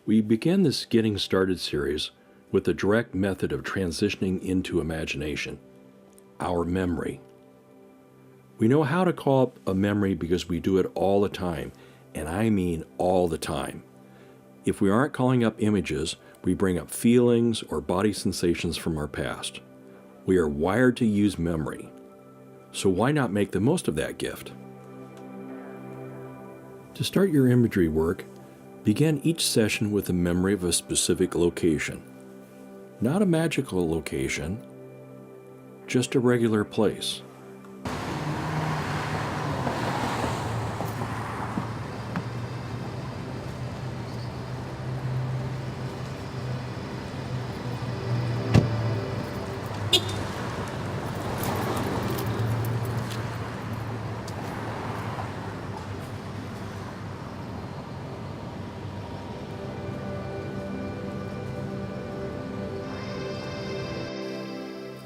We began this Getting Started series with the direct method of transitioning into imagination, our memory. We know how to call up a memory because we do it all the time, and I mean all the time. If we aren't calling up images, we bring up feelings or body sensations from our past. We are wired to use memory. So why not make the most of that gift? To start your imagery work, begin each session with a memory of a specific location. Not a magical location, just a regular place.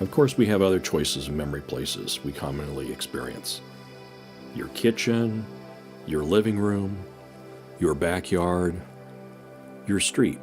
Of course, we have other choices of memory places we commonly experience. Your kitchen, your living room, your backyard, your street.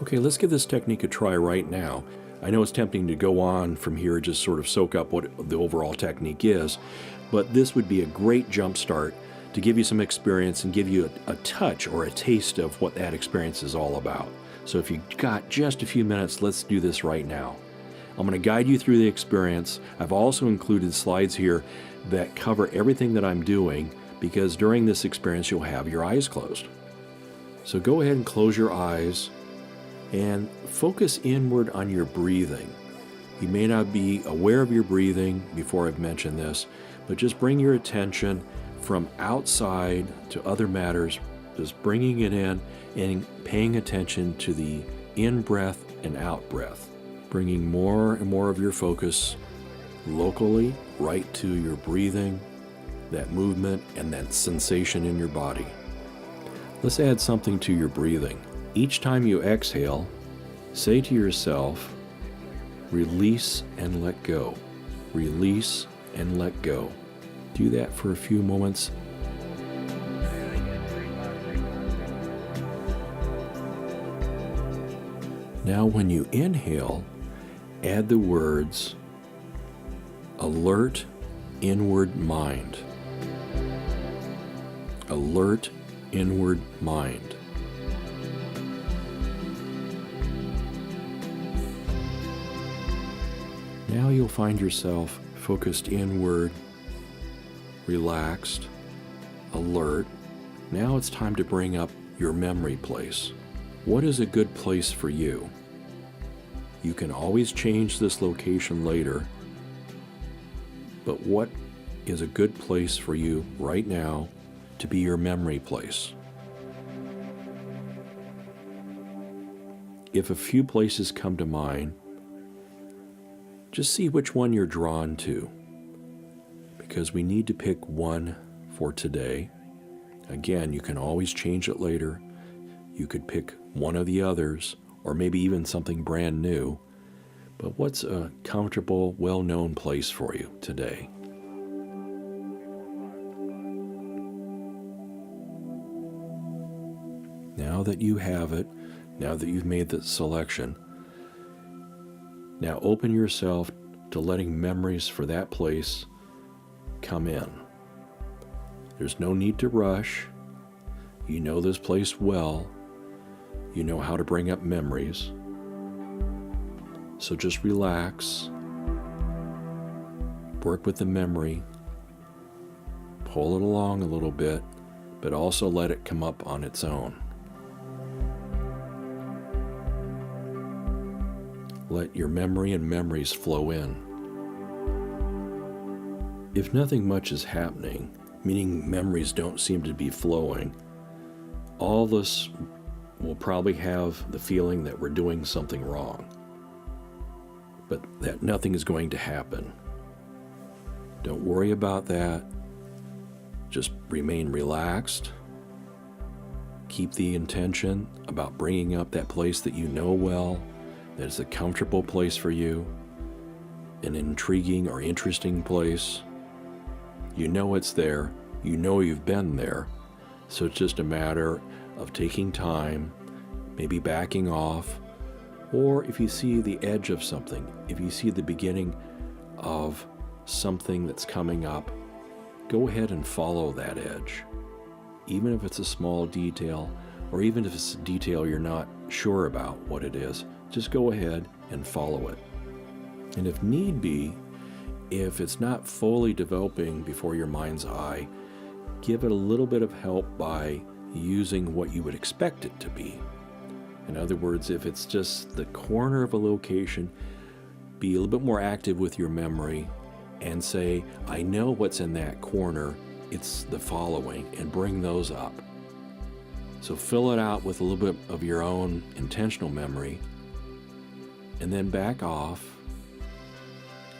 Okay, let's give this technique a try right now. I know it's tempting to go on from here, just sort of soak up what the overall technique is, but this would be a great jump start to give you some experience and give you a touch or a taste of what that experience is all about. So if you've got just a few minutes, let's do this right now. I'm going to guide you through the experience. I've also included slides here that cover everything that I'm doing, because during this experience you'll have your eyes closed. So go ahead and close your eyes and focus inward on your breathing. You may not be aware of your breathing before I've mentioned this, but just bring your attention from outside to other matters, just bringing it in and paying attention to the in-breath and out-breath, bringing more and more of your focus locally right to your breathing, that movement, and that sensation in your body. Let's add something to your breathing. Each time you exhale, say to yourself, release and let go. Release and let go. Do that for a few moments. Now, when you inhale, add the words, alert inward mind. Alert inward mind. Now you'll find yourself focused inward, relaxed, alert. Now it's time to bring up your memory place. What is a good place for you? You can always change this location later, but what is a good place for you right now to be your memory place? If a few places come to mind, just see which one you're drawn to, because we need to pick one for today. Again, you can always change it later. You could pick one of the others, or maybe even something brand new. But what's a comfortable, well-known place for you today? Now that you have it, now that you've made the selection, now open yourself to letting memories for that place come in. There's no need to rush. You know this place well. You know how to bring up memories. So just relax. Work with the memory. Pull it along a little bit, but also let it come up on its own. Let your memory and memories flow in. If nothing much is happening, meaning memories don't seem to be flowing, all of us will probably have the feeling that we're doing something wrong, but that nothing is going to happen. Don't worry about that. Just remain relaxed. Keep the intention about bringing up that place that you know well, that is a comfortable place for you, an intriguing or interesting place. You know it's there. You know you've been there. So it's just a matter of taking time, maybe backing off, or if you see the edge of something, if you see the beginning of something that's coming up, go ahead and follow that edge. Even if it's a small detail, or even if it's a detail you're not sure about what it is, just go ahead and follow it. And if need be, if it's not fully developing before your mind's eye, give it a little bit of help by using what you would expect it to be. In other words, if it's just the corner of a location, be a little bit more active with your memory and say, I know what's in that corner, it's the following, and bring those up. So fill it out with a little bit of your own intentional memory, and then back off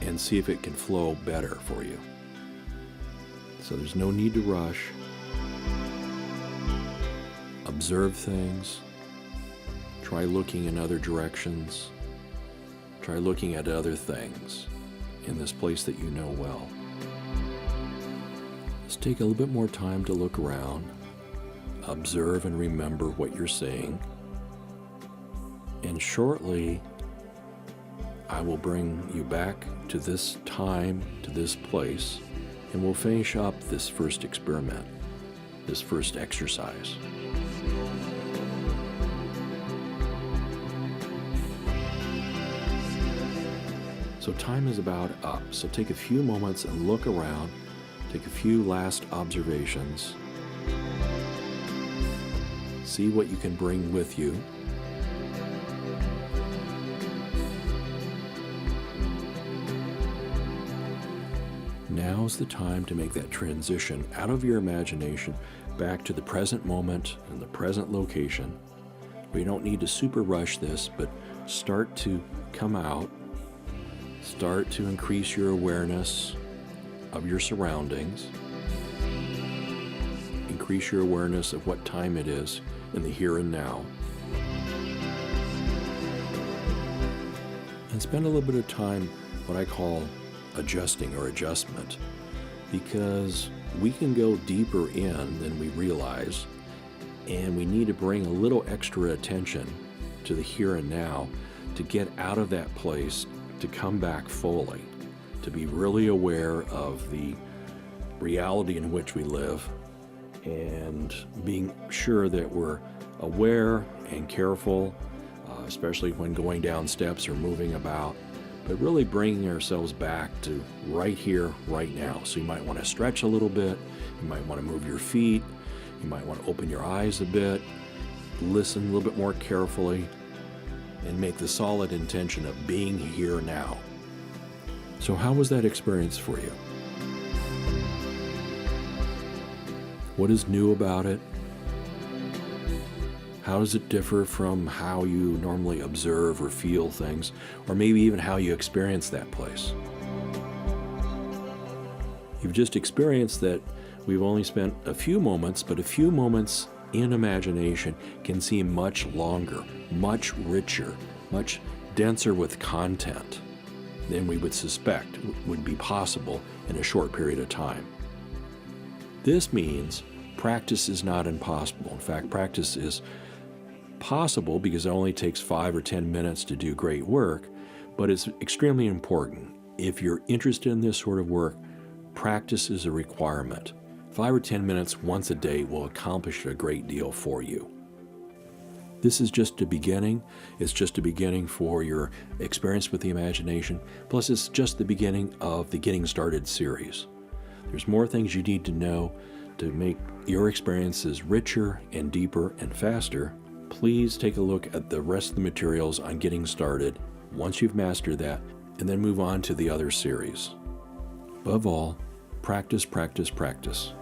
and see if it can flow better for you. So there's no need to rush. Observe things. Try looking in other directions. Try looking at other things in this place that you know well. Just take a little bit more time to look around, observe and remember what you're seeing, and shortly I will bring you back to this time, to this place, and we'll finish up this first experiment, this first exercise. So time is about up, so take a few moments and look around, take a few last observations, see what you can bring with you. Now's the time to make that transition out of your imagination back to the present moment and the present location. We don't need to super rush this, but start to come out. Start to increase your awareness of your surroundings. Increase your awareness of what time it is in the here and now. And spend a little bit of time, what I call adjusting or adjustment, because we can go deeper in than we realize, and we need to bring a little extra attention to the here and now to get out of that place, to come back fully, to be really aware of the reality in which we live, and being sure that we're aware and careful, especially when going down steps or moving about, but really bringing ourselves back to right here, right now. So you might want to stretch a little bit, you might want to move your feet, you might want to open your eyes a bit, listen a little bit more carefully, and make the solid intention of being here now. So how was that experience for you? What is new about it? How does it differ from how you normally observe or feel things, or maybe even how you experience that place? You've just experienced that we've only spent a few moments, but a few moments in imagination can seem much longer, much richer, much denser with content than we would suspect would be possible in a short period of time. This means practice is not impossible. In fact, practice is possible because it only takes 5 or 10 minutes to do great work, but it's extremely important. If you're interested in this sort of work, practice is a requirement. 5 or 10 minutes once a day will accomplish a great deal for you. This is just a beginning. It's just a beginning for your experience with the imagination. Plus, it's just the beginning of the Getting Started series. There's more things you need to know to make your experiences richer and deeper and faster. Please take a look at the rest of the materials on Getting Started once you've mastered that, and then move on to the other series. Above all, practice, practice, practice.